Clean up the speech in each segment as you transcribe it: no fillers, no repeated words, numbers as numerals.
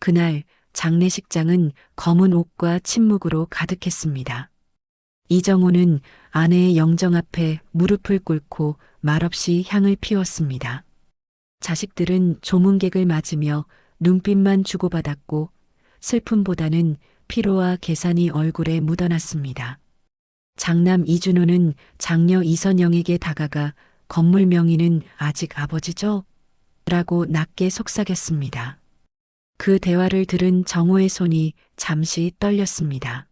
그날 장례식장은 검은 옷과 침묵으로 가득했습니다. 이정호는 아내의 영정 앞에 무릎을 꿇고 말없이 향을 피웠습니다. 자식들은 조문객을 맞으며 눈빛만 주고받았고 슬픔보다는 피로와 계산이 얼굴에 묻어났습니다. 장남 이준호는 장녀 이선영에게 다가가 건물 명의는 아직 아버지죠? 라고 낮게 속삭였습니다. 그 대화를 들은 정호의 손이 잠시 떨렸습니다.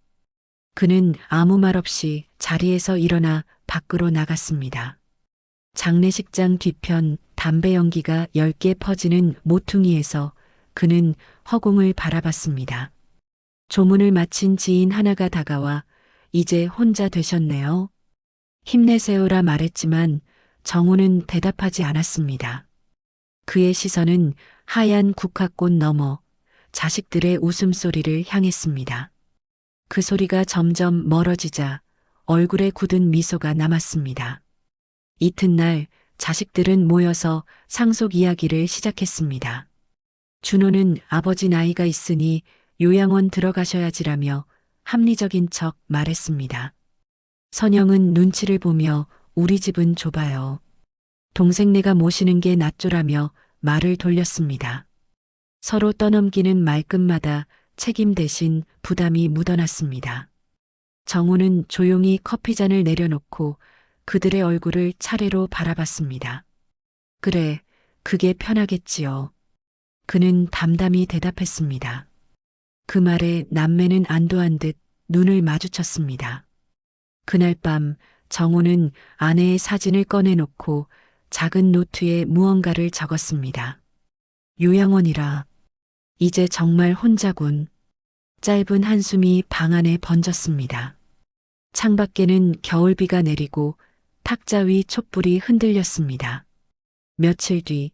그는 아무 말 없이 자리에서 일어나 밖으로 나갔습니다. 장례식장 뒤편 담배 연기가 엷게 퍼지는 모퉁이에서 그는 허공을 바라봤습니다. 조문을 마친 지인 하나가 다가와 이제 혼자 되셨네요. 힘내세요라 말했지만 정호는 대답하지 않았습니다. 그의 시선은 하얀 국화꽃 너머 자식들의 웃음소리를 향했습니다. 그 소리가 점점 멀어지자 얼굴에 굳은 미소가 남았습니다. 이튿날 자식들은 모여서 상속 이야기를 시작했습니다. 준호는 아버지 나이가 있으니 요양원 들어가셔야지라며 합리적인 척 말했습니다. 선영은 눈치를 보며 우리 집은 좁아요. 동생네가 모시는 게 낫죠라며 말을 돌렸습니다. 서로 떠넘기는 말끝마다 책임 대신 부담이 묻어났습니다. 정우는 조용히 커피잔을 내려놓고 그들의 얼굴을 차례로 바라봤습니다. 그래, 그게 편하겠지요. 그는 담담히 대답했습니다. 그 말에 남매는 안도한 듯 눈을 마주쳤습니다. 그날 밤 정우는 아내의 사진을 꺼내놓고 작은 노트에 무언가를 적었습니다. 요양원이라. 이제 정말 혼자군. 짧은 한숨이 방 안에 번졌습니다. 창밖에는 겨울비가 내리고 탁자 위 촛불이 흔들렸습니다. 며칠 뒤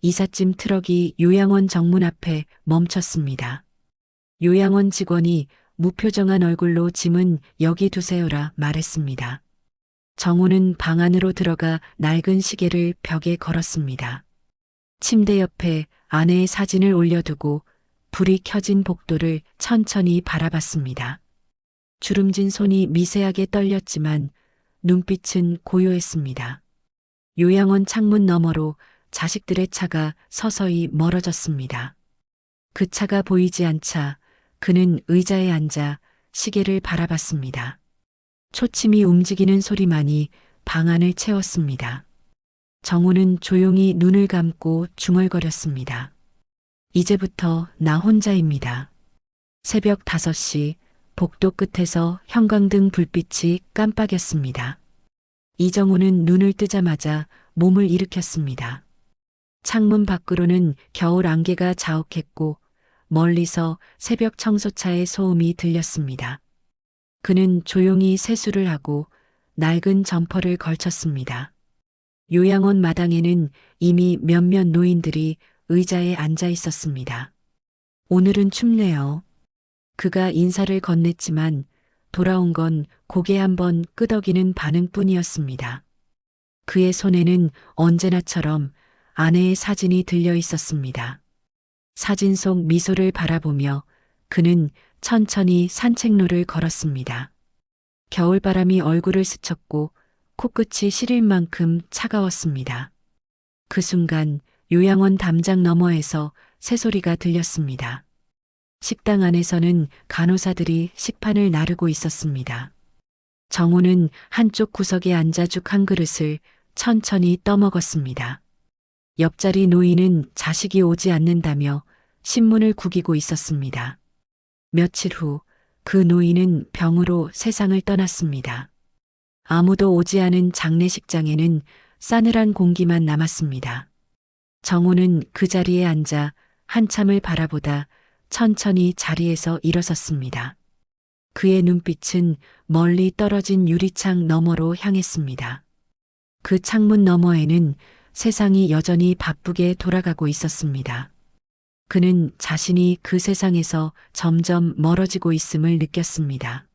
이삿짐 트럭이 요양원 정문 앞에 멈췄습니다. 요양원 직원이 무표정한 얼굴로 짐은 여기 두세요라 말했습니다. 정우는 방 안으로 들어가 낡은 시계를 벽에 걸었습니다. 침대 옆에 아내의 사진을 올려두고 불이 켜진 복도를 천천히 바라봤습니다. 주름진 손이 미세하게 떨렸지만 눈빛은 고요했습니다. 요양원 창문 너머로 자식들의 차가 서서히 멀어졌습니다. 그 차가 보이지 않자 그는 의자에 앉아 시계를 바라봤습니다. 초침이 움직이는 소리만이 방 안을 채웠습니다. 정우는 조용히 눈을 감고 중얼거렸습니다. 이제부터 나 혼자입니다. 새벽 5시 복도 끝에서 형광등 불빛이 깜빡였습니다. 이정우는 눈을 뜨자마자 몸을 일으켰습니다. 창문 밖으로는 겨울 안개가 자욱했고 멀리서 새벽 청소차의 소음이 들렸습니다. 그는 조용히 세수를 하고 낡은 점퍼를 걸쳤습니다. 요양원 마당에는 이미 몇몇 노인들이 의자에 앉아 있었습니다. 오늘은 춥네요. 그가 인사를 건넸지만 돌아온 건 고개 한번 끄덕이는 반응뿐이었습니다. 그의 손에는 언제나처럼 아내의 사진이 들려 있었습니다. 사진 속 미소를 바라보며 그는 천천히 산책로를 걸었습니다. 겨울바람이 얼굴을 스쳤고 코끝이 시릴 만큼 차가웠습니다. 그 순간 요양원 담장 너머에서 새소리가 들렸습니다. 식당 안에서는 간호사들이 식판을 나르고 있었습니다. 정우는 한쪽 구석에 앉아 죽 한 그릇을 천천히 떠먹었습니다. 옆자리 노인은 자식이 오지 않는다며 신문을 구기고 있었습니다. 며칠 후 그 노인은 병으로 세상을 떠났습니다. 아무도 오지 않은 장례식장에는 싸늘한 공기만 남았습니다. 정우는 그 자리에 앉아 한참을 바라보다 천천히 자리에서 일어섰습니다. 그의 눈빛은 멀리 떨어진 유리창 너머로 향했습니다. 그 창문 너머에는 세상이 여전히 바쁘게 돌아가고 있었습니다. 그는 자신이 그 세상에서 점점 멀어지고 있음을 느꼈습니다.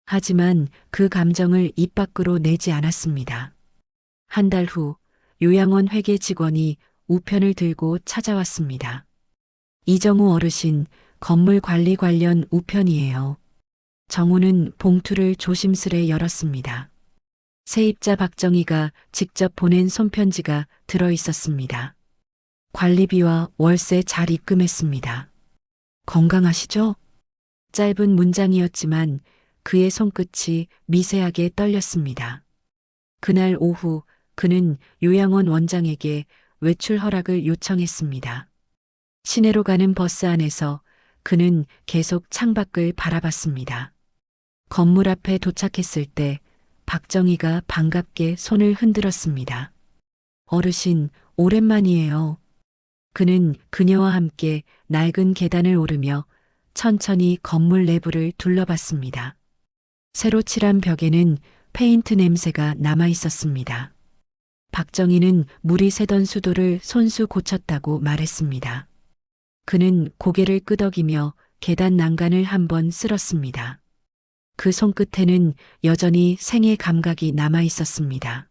하지만 그 감정을 입 밖으로 내지 않았습니다. 한 달 후 요양원 회계 직원이 우편을 들고 찾아왔습니다. 이정우 어르신, 건물 관리 관련 우편이에요. 정우는 봉투를 조심스레 열었습니다. 세입자 박정희가 직접 보낸 손편지가 들어 있었습니다. 관리비와 월세 잘 입금했습니다. 건강하시죠? 짧은 문장이었지만 그의 손끝이 미세하게 떨렸습니다. 그날 오후 그는 요양원 원장에게 외출 허락을 요청했습니다. 시내로 가는 버스 안에서 그는 계속 창밖을 바라봤습니다. 건물 앞에 도착했을 때 박정희가 반갑게 손을 흔들었습니다. 어르신, 오랜만이에요. 그는 그녀와 함께 낡은 계단을 오르며 천천히 건물 내부를 둘러봤습니다. 새로 칠한 벽에는 페인트 냄새가 남아 있었습니다. 박정희는 물이 새던 수도를 손수 고쳤다고 말했습니다. 그는 고개를 끄덕이며 계단 난간을 한번 쓸었습니다. 그 손끝에는 여전히 생의 감각이 남아 있었습니다.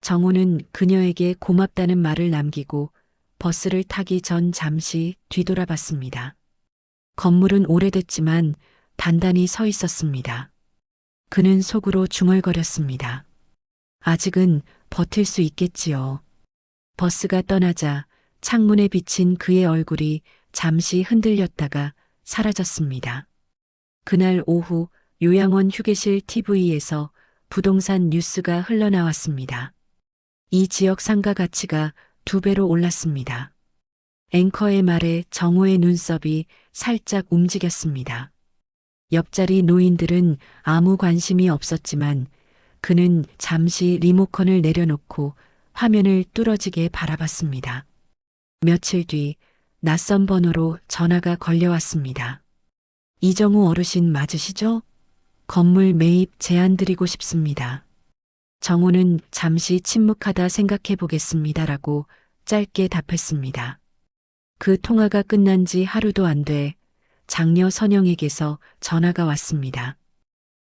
정우는 그녀에게 고맙다는 말을 남기고 버스를 타기 전 잠시 뒤돌아봤습니다. 건물은 오래됐지만 단단히 서 있었습니다. 그는 속으로 중얼거렸습니다. 아직은 버틸 수 있겠지요. 버스가 떠나자 창문에 비친 그의 얼굴이 잠시 흔들렸다가 사라졌습니다. 그날 오후 요양원 휴게실 TV에서 부동산 뉴스가 흘러나왔습니다. 이 지역 상가 가치가 2배로 올랐습니다. 앵커의 말에 정우의 눈썹이 살짝 움직였습니다. 옆자리 노인들은 아무 관심이 없었지만 그는 잠시 리모컨을 내려놓고 화면을 뚫어지게 바라봤습니다. 며칠 뒤 낯선 번호로 전화가 걸려왔습니다. 이정우 어르신 맞으시죠? 건물 매입 제안 드리고 싶습니다. 정우는 잠시 침묵하다 생각해 보겠습니다라고 짧게 답했습니다. 그 통화가 끝난 지 하루도 안 돼 장녀 선영에게서 전화가 왔습니다.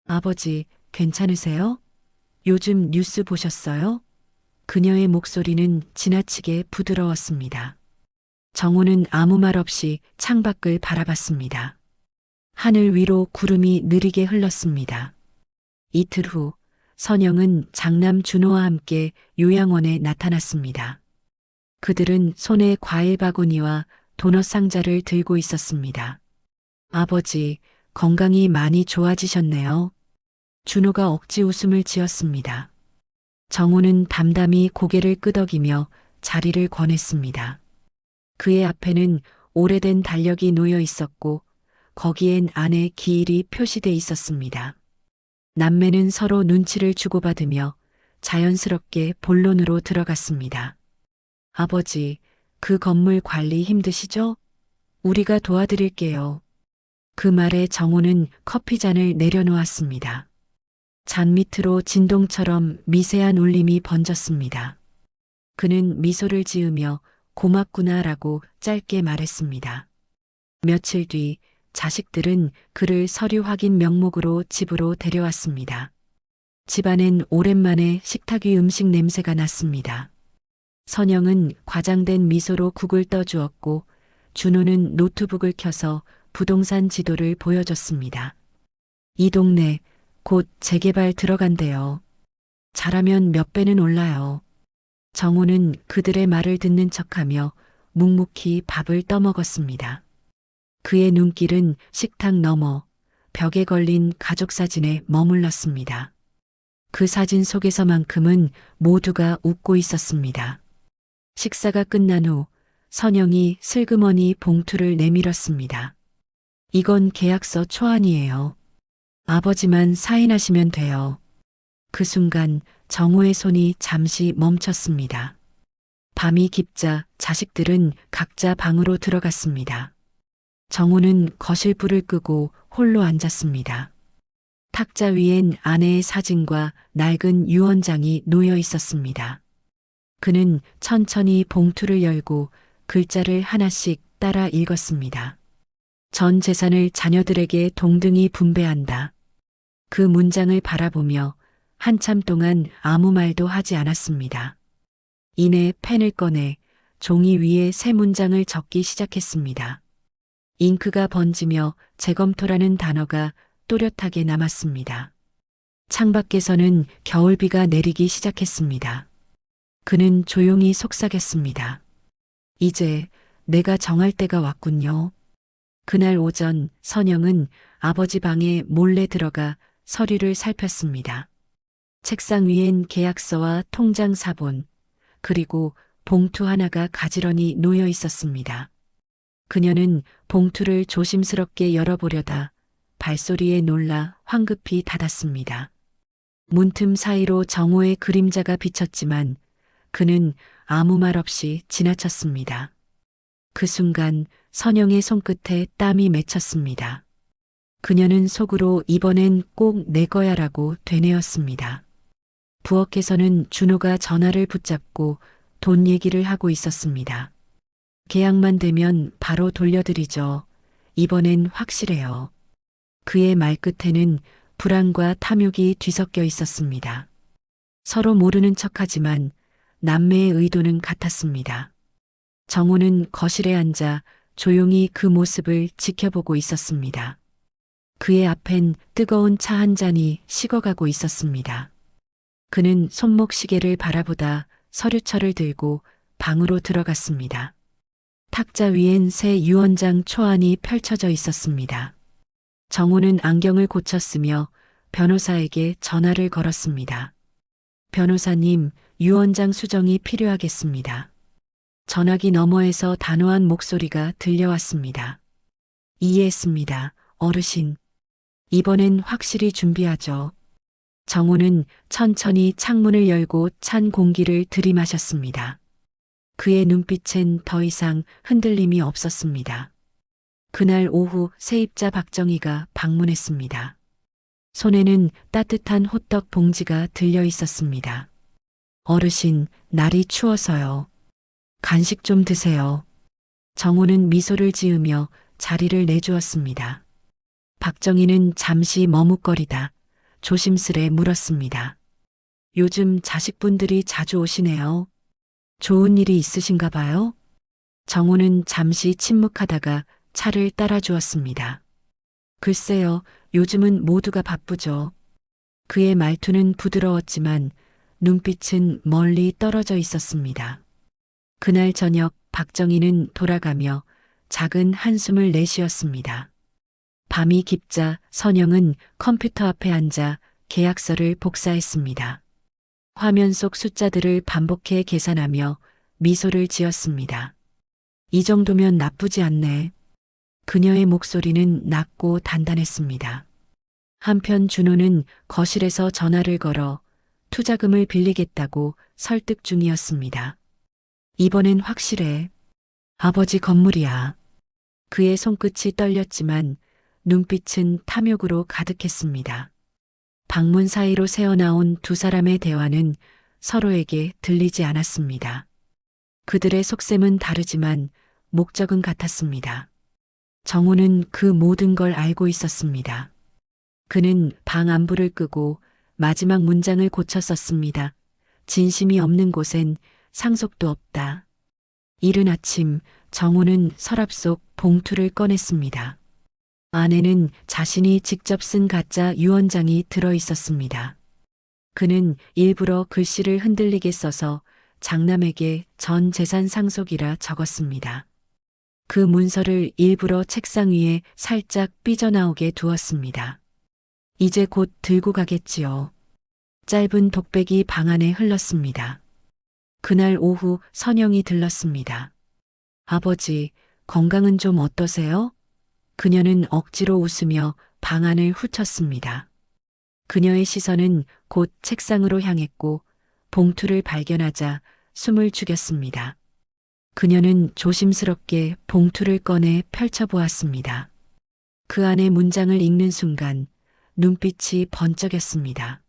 아버지, 괜찮으세요? 요즘 뉴스 보셨어요? 그녀의 목소리는 지나치게 부드러웠습니다. 정우는 아무 말 없이 창밖을 바라봤습니다. 하늘 위로 구름이 느리게 흘렀습니다. 이틀 후 선영은 장남 준호와 함께 요양원에 나타났습니다. 그들은 손에 과일 바구니와 도넛 상자를 들고 있었습니다. 아버지, 건강이 많이 좋아지셨네요. 준호가 억지 웃음을 지었습니다. 정우는 담담히 고개를 끄덕이며 자리를 권했습니다. 그의 앞에는 오래된 달력이 놓여 있었고 거기엔 아내 기일이 표시돼 있었습니다. 남매는 서로 눈치를 주고받으며 자연스럽게 본론으로 들어갔습니다. 아버지, 그 건물 관리 힘드시죠? 우리가 도와드릴게요. 그 말에 정우는 커피잔을 내려놓았습니다. 잔 밑으로 진동처럼 미세한 울림이 번졌습니다. 그는 미소를 지으며 고맙구나라고 짧게 말했습니다. 며칠 뒤 자식들은 그를 서류 확인 명목으로 집으로 데려왔습니다. 집안엔 오랜만에 식탁 위 음식 냄새가 났습니다. 선영은 과장된 미소로 국을 떠주었고 준호는 노트북을 켜서 부동산 지도를 보여줬습니다. 이 동네 곧 재개발 들어간대요. 잘하면 몇 배는 올라요. 정우는 그들의 말을 듣는 척하며 묵묵히 밥을 떠먹었습니다. 그의 눈길은 식탁 너머 벽에 걸린 가족 사진에 머물렀습니다. 그 사진 속에서만큼은 모두가 웃고 있었습니다. 식사가 끝난 후 선영이 슬그머니 봉투를 내밀었습니다. 이건 계약서 초안이에요. 아버지만 사인하시면 돼요. 그 순간 정우의 손이 잠시 멈췄습니다. 밤이 깊자 자식들은 각자 방으로 들어갔습니다. 정우는 거실 불을 끄고 홀로 앉았습니다. 탁자 위엔 아내의 사진과 낡은 유언장이 놓여 있었습니다. 그는 천천히 봉투를 열고 글자를 하나씩 따라 읽었습니다. 전 재산을 자녀들에게 동등히 분배한다. 그 문장을 바라보며 한참 동안 아무 말도 하지 않았습니다. 이내 펜을 꺼내 종이 위에 새 문장을 적기 시작했습니다. 잉크가 번지며 재검토라는 단어가 또렷하게 남았습니다. 창밖에서는 겨울비가 내리기 시작했습니다. 그는 조용히 속삭였습니다. 이제 내가 정할 때가 왔군요. 그날 오전 선영은 아버지 방에 몰래 들어가 서류를 살폈습니다. 책상 위엔 계약서와 통장 사본, 그리고 봉투 하나가 가지런히 놓여 있었습니다. 그녀는 봉투를 조심스럽게 열어보려다 발소리에 놀라 황급히 닫았습니다. 문틈 사이로 정호의 그림자가 비쳤지만 그는 아무 말 없이 지나쳤습니다. 그 순간 선영의 손끝에 땀이 맺혔습니다. 그녀는 속으로 이번엔 꼭 내 거야라고 되뇌었습니다. 부엌에서는 준호가 전화를 붙잡고 돈 얘기를 하고 있었습니다. 계약만 되면 바로 돌려드리죠. 이번엔 확실해요. 그의 말끝에는 불안과 탐욕이 뒤섞여 있었습니다. 서로 모르는 척하지만 남매의 의도는 같았습니다. 정호는 거실에 앉아 조용히 그 모습을 지켜보고 있었습니다. 그의 앞엔 뜨거운 차 한 잔이 식어가고 있었습니다. 그는 손목시계를 바라보다 서류철을 들고 방으로 들어갔습니다. 탁자 위엔 새 유언장 초안이 펼쳐져 있었습니다. 정호는 안경을 고쳤으며 변호사에게 전화를 걸었습니다. 변호사님, 유언장 수정이 필요하겠습니다. 전화기 너머에서 단호한 목소리가 들려왔습니다. 이해했습니다, 어르신. 이번엔 확실히 준비하죠. 정호는 천천히 창문을 열고 찬 공기를 들이마셨습니다. 그의 눈빛엔 더 이상 흔들림이 없었습니다. 그날 오후 세입자 박정희가 방문했습니다. 손에는 따뜻한 호떡 봉지가 들려 있었습니다. 어르신, 날이 추워서요. 간식 좀 드세요. 정호는 미소를 지으며 자리를 내주었습니다. 박정희는 잠시 머뭇거리다 조심스레 물었습니다. 요즘 자식분들이 자주 오시네요. 좋은 일이 있으신가 봐요? 정호는 잠시 침묵하다가 차를 따라주었습니다. 글쎄요, 요즘은 모두가 바쁘죠. 그의 말투는 부드러웠지만 눈빛은 멀리 떨어져 있었습니다. 그날 저녁 박정희는 돌아가며 작은 한숨을 내쉬었습니다. 밤이 깊자 선영은 컴퓨터 앞에 앉아 계약서를 복사했습니다. 화면 속 숫자들을 반복해 계산하며 미소를 지었습니다. 이 정도면 나쁘지 않네. 그녀의 목소리는 낮고 단단했습니다. 한편 준호는 거실에서 전화를 걸어 투자금을 빌리겠다고 설득 중이었습니다. 이번엔 확실해. 아버지 건물이야. 그의 손끝이 떨렸지만 눈빛은 탐욕으로 가득했습니다. 방문 사이로 새어나온 두 사람의 대화는 서로에게 들리지 않았습니다. 그들의 속셈은 다르지만 목적은 같았습니다. 정호는 그 모든 걸 알고 있었습니다. 그는 방 안불을 끄고 마지막 문장을 고쳐 썼습니다. 진심이 없는 곳엔 상속도 없다. 이른 아침 정호는 서랍 속 봉투를 꺼냈습니다. 안에는 자신이 직접 쓴 가짜 유언장이 들어 있었습니다. 그는 일부러 글씨를 흔들리게 써서 장남에게 전 재산 상속이라 적었습니다. 그 문서를 일부러 책상 위에 살짝 삐져나오게 두었습니다. 이제 곧 들고 가겠지요. 짧은 독백이 방 안에 흘렀습니다. 그날 오후 선영이 들렀습니다. 아버지, 건강은 좀 어떠세요? 그녀는 억지로 웃으며 방 안을 훑었습니다. 그녀의 시선은 곧 책상으로 향했고 봉투를 발견하자 숨을 죽였습니다. 그녀는 조심스럽게 봉투를 꺼내 펼쳐보았습니다. 그 안의 문장을 읽는 순간 눈빛이 번쩍였습니다.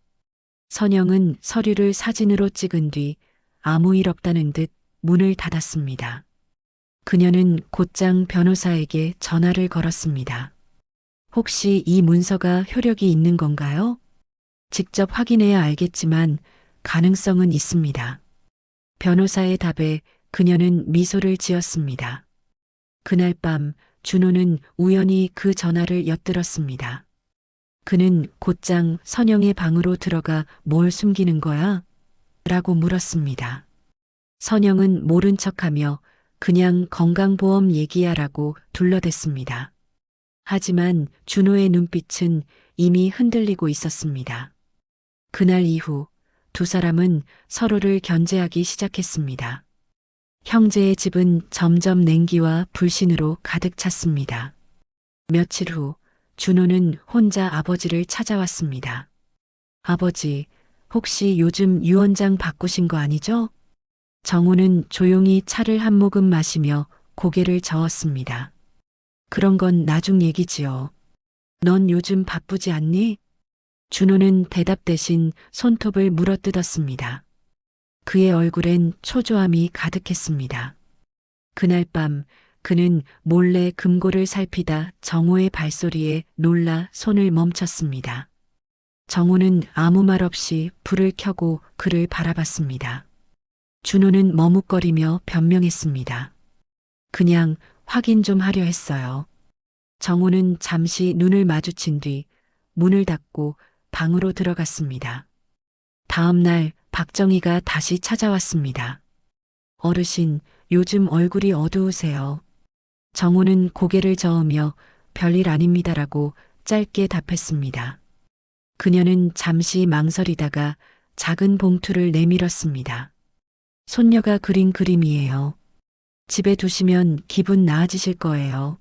선영은 서류를 사진으로 찍은 뒤 아무 일 없다는 듯 문을 닫았습니다. 그녀는 곧장 변호사에게 전화를 걸었습니다. 혹시 이 문서가 효력이 있는 건가요? 직접 확인해야 알겠지만 가능성은 있습니다. 변호사의 답에 그녀는 미소를 지었습니다. 그날 밤 준호는 우연히 그 전화를 엿들었습니다. 그는 곧장 선영의 방으로 들어가 뭘 숨기는 거야? 라고 물었습니다. 선영은 모른 척하며 그냥 건강보험 얘기야라고 둘러댔습니다. 하지만 준호의 눈빛은 이미 흔들리고 있었습니다. 그날 이후 두 사람은 서로를 견제하기 시작했습니다. 형제의 집은 점점 냉기와 불신으로 가득 찼습니다. 며칠 후 준호는 혼자 아버지를 찾아왔습니다. 아버지, 혹시 요즘 유언장 바꾸신 거 아니죠? 정우는 조용히 차를 한 모금 마시며 고개를 저었습니다. 그런 건 나중 얘기지요. 넌 요즘 바쁘지 않니? 준호는 대답 대신 손톱을 물어뜯었습니다. 그의 얼굴엔 초조함이 가득했습니다. 그날 밤 그는 몰래 금고를 살피다 정호의 발소리에 놀라 손을 멈췄습니다. 정호는 아무 말 없이 불을 켜고 그를 바라봤습니다. 준호는 머뭇거리며 변명했습니다. 그냥 확인 좀 하려 했어요. 정호는 잠시 눈을 마주친 뒤 문을 닫고 방으로 들어갔습니다. 다음 날 박정희가 다시 찾아왔습니다. 어르신, 요즘 얼굴이 어두우세요. 정호는 고개를 저으며 별일 아닙니다라고 짧게 답했습니다. 그녀는 잠시 망설이다가 작은 봉투를 내밀었습니다. 손녀가 그린 그림이에요. 집에 두시면 기분 나아지실 거예요.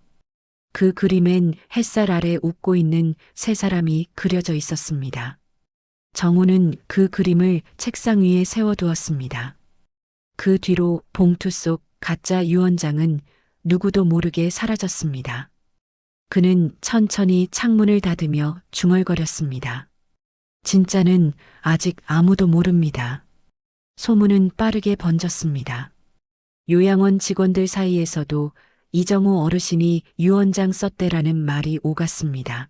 그 그림엔 햇살 아래 웃고 있는 세 사람이 그려져 있었습니다. 정우는 그 그림을 책상 위에 세워두었습니다. 그 뒤로 봉투 속 가짜 유언장은 누구도 모르게 사라졌습니다. 그는 천천히 창문을 닫으며 중얼거렸습니다. 진짜는 아직 아무도 모릅니다. 소문은 빠르게 번졌습니다. 요양원 직원들 사이에서도 이정호 어르신이 유언장 썼대라는 말이 오갔습니다.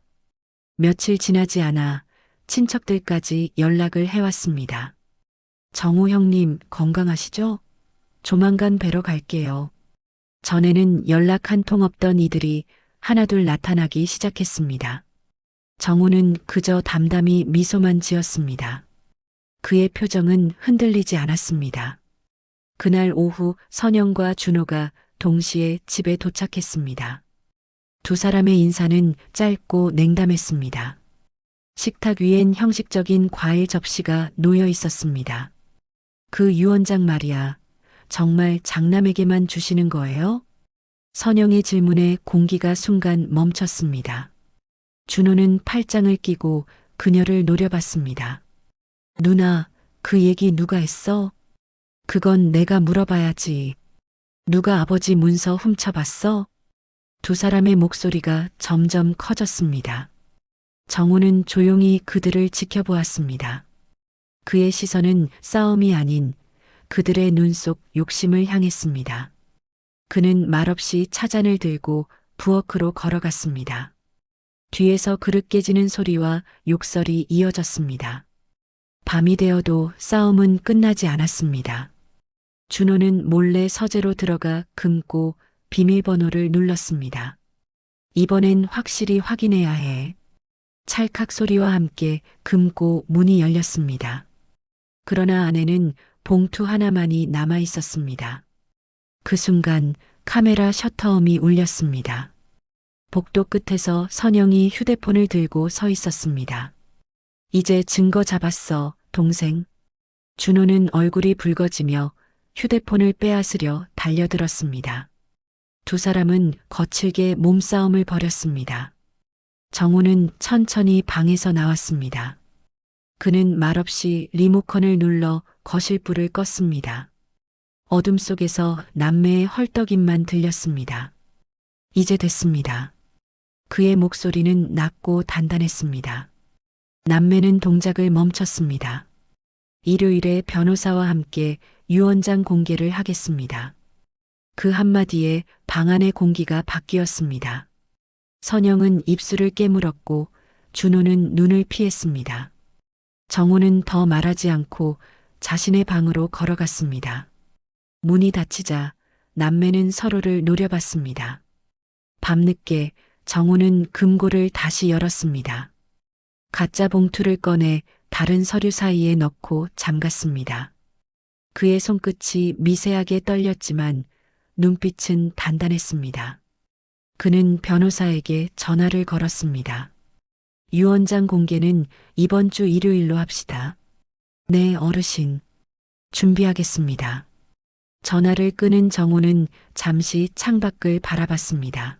며칠 지나지 않아 친척들까지 연락을 해왔습니다. 정호 형님 건강하시죠? 조만간 뵈러 갈게요. 전에는 연락 한 통 없던 이들이 하나둘 나타나기 시작했습니다. 정호는 그저 담담히 미소만 지었습니다. 그의 표정은 흔들리지 않았습니다. 그날 오후 선영과 준호가 동시에 집에 도착했습니다. 두 사람의 인사는 짧고 냉담했습니다. 식탁 위엔 형식적인 과일 접시가 놓여 있었습니다. 그 유언장 말이야, 정말 장남에게만 주시는 거예요? 선영의 질문에 공기가 순간 멈췄습니다. 준호는 팔짱을 끼고 그녀를 노려봤습니다. 누나, 그 얘기 누가 했어? 그건 내가 물어봐야지. 누가 아버지 문서 훔쳐봤어? 두 사람의 목소리가 점점 커졌습니다. 정우는 조용히 그들을 지켜보았습니다. 그의 시선은 싸움이 아닌 그들의 눈 속 욕심을 향했습니다. 그는 말없이 차잔을 들고 부엌으로 걸어갔습니다. 뒤에서 그릇 깨지는 소리와 욕설이 이어졌습니다. 밤이 되어도 싸움은 끝나지 않았습니다. 준호는 몰래 서재로 들어가 금고 비밀번호를 눌렀습니다. 이번엔 확실히 확인해야 해. 찰칵 소리와 함께 금고 문이 열렸습니다. 그러나 안에는 봉투 하나만이 남아 있었습니다. 그 순간 카메라 셔터음이 울렸습니다. 복도 끝에서 선영이 휴대폰을 들고 서 있었습니다. 이제 증거 잡았어, 동생. 준호는 얼굴이 붉어지며 휴대폰을 빼앗으려 달려들었습니다. 두 사람은 거칠게 몸싸움을 벌였습니다. 정우는 천천히 방에서 나왔습니다. 그는 말없이 리모컨을 눌러 거실 불을 껐습니다. 어둠 속에서 남매의 헐떡임만 들렸습니다. 이제 됐습니다. 그의 목소리는 낮고 단단했습니다. 남매는 동작을 멈췄습니다. 일요일에 변호사와 함께 유언장 공개를 하겠습니다. 그 한마디에 방 안의 공기가 바뀌었습니다. 선영은 입술을 깨물었고 준호는 눈을 피했습니다. 정호는 더 말하지 않고 자신의 방으로 걸어갔습니다. 문이 닫히자 남매는 서로를 노려봤습니다. 밤늦게 정우는 금고를 다시 열었습니다. 가짜 봉투를 꺼내 다른 서류 사이에 넣고 잠갔습니다. 그의 손끝이 미세하게 떨렸지만 눈빛은 단단했습니다. 그는 변호사에게 전화를 걸었습니다. 유언장 공개는 이번 주 일요일로 합시다. 네, 어르신. 준비하겠습니다. 전화를 끊은 정우는 잠시 창밖을 바라봤습니다.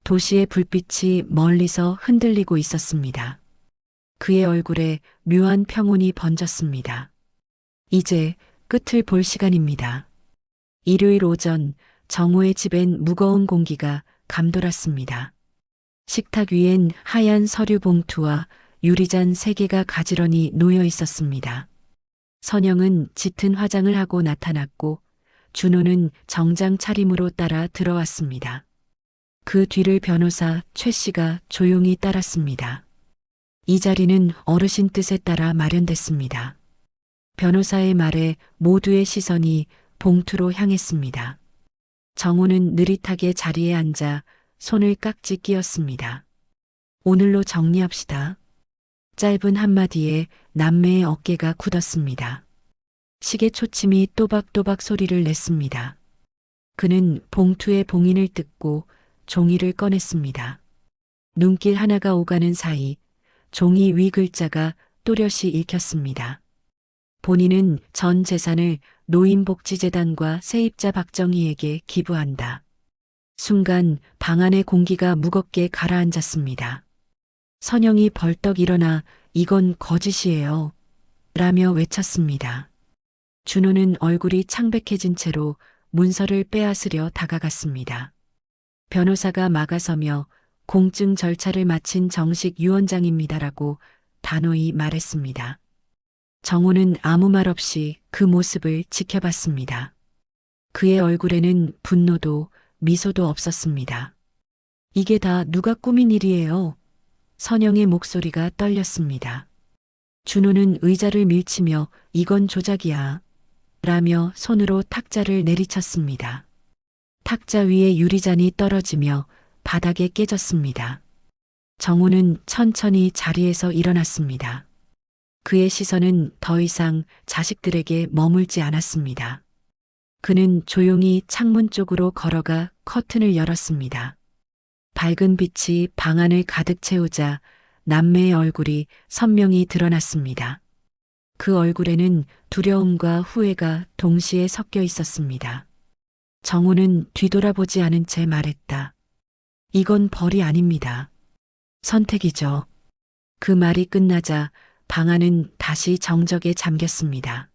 도시의 불빛이 멀리서 흔들리고 있었습니다. 그의 얼굴에 묘한 평온이 번졌습니다. 이제 끝을 볼 시간입니다. 일요일 오전 정우의 집엔 무거운 공기가 감돌았습니다. 식탁 위엔 하얀 서류 봉투와 유리잔 3개가 가지런히 놓여 있었습니다. 선영은 짙은 화장을 하고 나타났고 준호는 정장 차림으로 따라 들어왔습니다. 그 뒤를 변호사 최 씨가 조용히 따랐습니다. 이 자리는 어르신 뜻에 따라 마련됐습니다. 변호사의 말에 모두의 시선이 봉투로 향했습니다. 정우는 느릿하게 자리에 앉아 손을 깍지 끼었습니다. 오늘로 정리합시다. 짧은 한마디에 남매의 어깨가 굳었습니다. 시계 초침이 또박또박 소리를 냈습니다. 그는 봉투의 봉인을 뜯고 종이를 꺼냈습니다. 눈길 하나가 오가는 사이 종이 위 글자가 또렷이 읽혔습니다. 본인은 전 재산을 노인복지재단과 세입자 박정희에게 기부한다. 순간 방 안의 공기가 무겁게 가라앉았습니다. 선영이 벌떡 일어나 이건 거짓이에요. 라며 외쳤습니다. 준호는 얼굴이 창백해진 채로 문서를 빼앗으려 다가갔습니다. 변호사가 막아서며 공증 절차를 마친 정식 유언장입니다라고 단호히 말했습니다. 정우는 아무 말 없이 그 모습을 지켜봤습니다. 그의 얼굴에는 분노도 미소도 없었습니다. 이게 다 누가 꾸민 일이에요? 선영의 목소리가 떨렸습니다. 준호는 의자를 밀치며 이건 조작이야. 라며 손으로 탁자를 내리쳤습니다. 탁자 위에 유리잔이 떨어지며 바닥에 깨졌습니다. 정우는 천천히 자리에서 일어났습니다. 그의 시선은 더 이상 자식들에게 머물지 않았습니다. 그는 조용히 창문 쪽으로 걸어가 커튼을 열었습니다. 밝은 빛이 방 안을 가득 채우자 남매의 얼굴이 선명히 드러났습니다. 그 얼굴에는 두려움과 후회가 동시에 섞여 있었습니다. 정우는 뒤돌아보지 않은 채 말했다. 이건 벌이 아닙니다. 선택이죠. 그 말이 끝나자 방 안은 다시 정적에 잠겼습니다.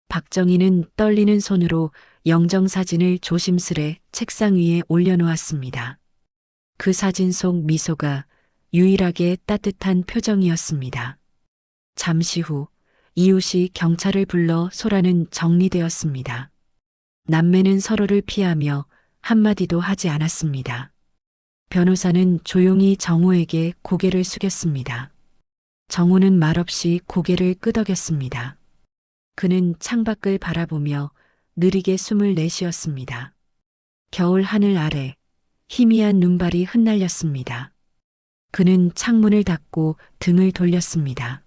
박정희는 떨리는 손으로 영정사진을 조심스레 책상 위에 올려놓았습니다. 그 사진 속 미소가 유일하게 따뜻한 표정이었습니다. 잠시 후 이웃이 경찰을 불러 소란은 정리되었습니다. 남매는 서로를 피하며 한마디도 하지 않았습니다. 변호사는 조용히 정우에게 고개를 숙였습니다. 정우는 말없이 고개를 끄덕였습니다. 그는 창밖을 바라보며 느리게 숨을 내쉬었습니다. 겨울 하늘 아래 희미한 눈발이 흩날렸습니다. 그는 창문을 닫고 등을 돌렸습니다.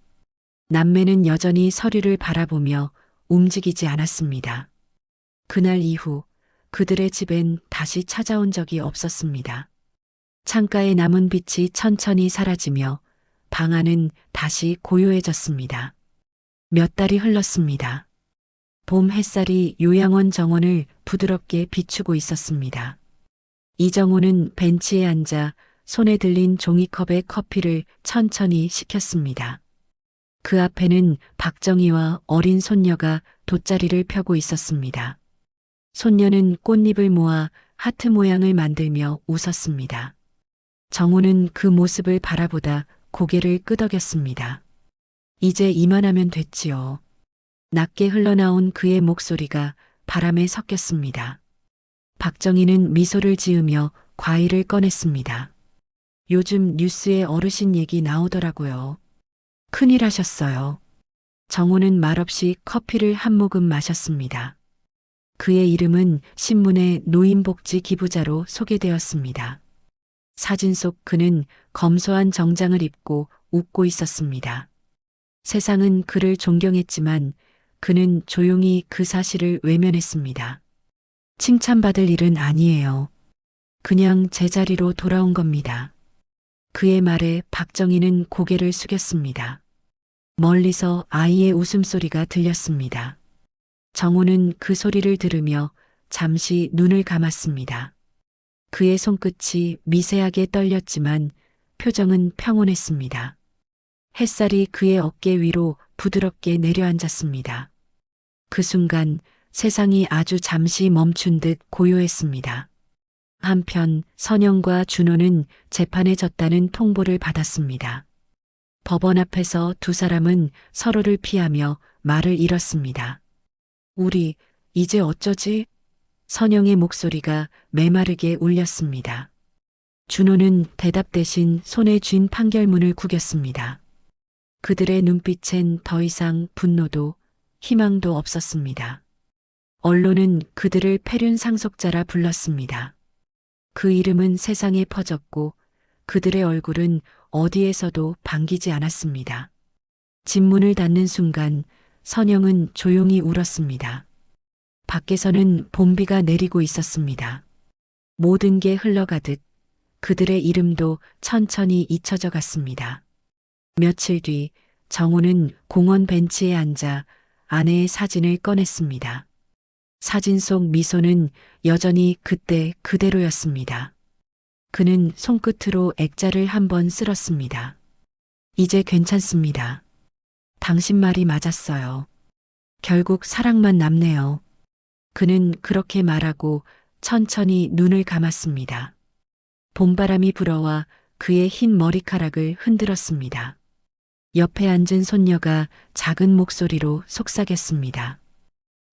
남매는 여전히 서류를 바라보며 움직이지 않았습니다. 그날 이후 그들의 집엔 다시 찾아온 적이 없었습니다. 창가에 남은 빛이 천천히 사라지며 방 안은 다시 고요해졌습니다. 몇 달이 흘렀습니다. 봄 햇살이 요양원 정원을 부드럽게 비추고 있었습니다. 이정호는 벤치에 앉아 손에 들린 종이컵에 커피를 천천히 식혔습니다. 그 앞에는 박정희와 어린 손녀가 돗자리를 펴고 있었습니다. 손녀는 꽃잎을 모아 하트 모양을 만들며 웃었습니다. 정우는 그 모습을 바라보다 고개를 끄덕였습니다. 이제 이만하면 됐지요. 낮게 흘러나온 그의 목소리가 바람에 섞였습니다. 박정희는 미소를 지으며 과일을 꺼냈습니다. 요즘 뉴스에 어르신 얘기 나오더라고요. 큰일 하셨어요. 정우는 말없이 커피를 한 모금 마셨습니다. 그의 이름은 신문에 노인복지 기부자로 소개되었습니다. 사진 속 그는 검소한 정장을 입고 웃고 있었습니다. 세상은 그를 존경했지만 그는 조용히 그 사실을 외면했습니다. 칭찬받을 일은 아니에요. 그냥 제자리로 돌아온 겁니다. 그의 말에 박정희는 고개를 숙였습니다. 멀리서 아이의 웃음소리가 들렸습니다. 정호는 그 소리를 들으며 잠시 눈을 감았습니다. 그의 손끝이 미세하게 떨렸지만 표정은 평온했습니다. 햇살이 그의 어깨 위로 부드럽게 내려앉았습니다. 그 순간 세상이 아주 잠시 멈춘 듯 고요했습니다. 한편 선영과 준호는 재판에 졌다는 통보를 받았습니다. 법원 앞에서 두 사람은 서로를 피하며 말을 잃었습니다. 우리 이제 어쩌지? 선영의 목소리가 메마르게 울렸습니다. 준호는 대답 대신 손에 쥔 판결문을 구겼습니다. 그들의 눈빛엔 더 이상 분노도 희망도 없었습니다. 언론은 그들을 폐륜 상속자라 불렀습니다. 그 이름은 세상에 퍼졌고 그들의 얼굴은 어디에서도 반기지 않았습니다. 집문을 닫는 순간 선영은 조용히 울었습니다. 밖에서는 봄비가 내리고 있었습니다. 모든 게 흘러가듯 그들의 이름도 천천히 잊혀져 갔습니다. 며칠 뒤 정호는 공원 벤치에 앉아 아내의 사진을 꺼냈습니다. 사진 속 미소는 여전히 그때 그대로였습니다. 그는 손끝으로 액자를 한번 쓸었습니다. 이제 괜찮습니다. 당신 말이 맞았어요. 결국 사랑만 남네요. 그는 그렇게 말하고 천천히 눈을 감았습니다. 봄바람이 불어와 그의 흰 머리카락을 흔들었습니다. 옆에 앉은 손녀가 작은 목소리로 속삭였습니다.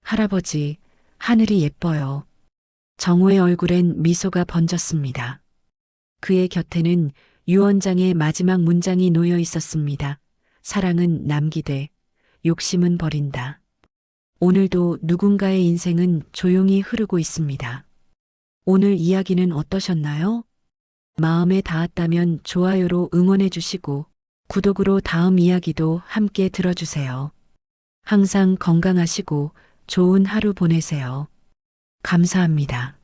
할아버지, 하늘이 예뻐요. 정호의 얼굴엔 미소가 번졌습니다. 그의 곁에는 유언장의 마지막 문장이 놓여 있었습니다. 사랑은 남기되 욕심은 버린다. 오늘도 누군가의 인생은 조용히 흐르고 있습니다. 오늘 이야기는 어떠셨나요? 마음에 닿았다면 좋아요로 응원해 주시고 구독으로 다음 이야기도 함께 들어주세요. 항상 건강하시고 좋은 하루 보내세요. 감사합니다.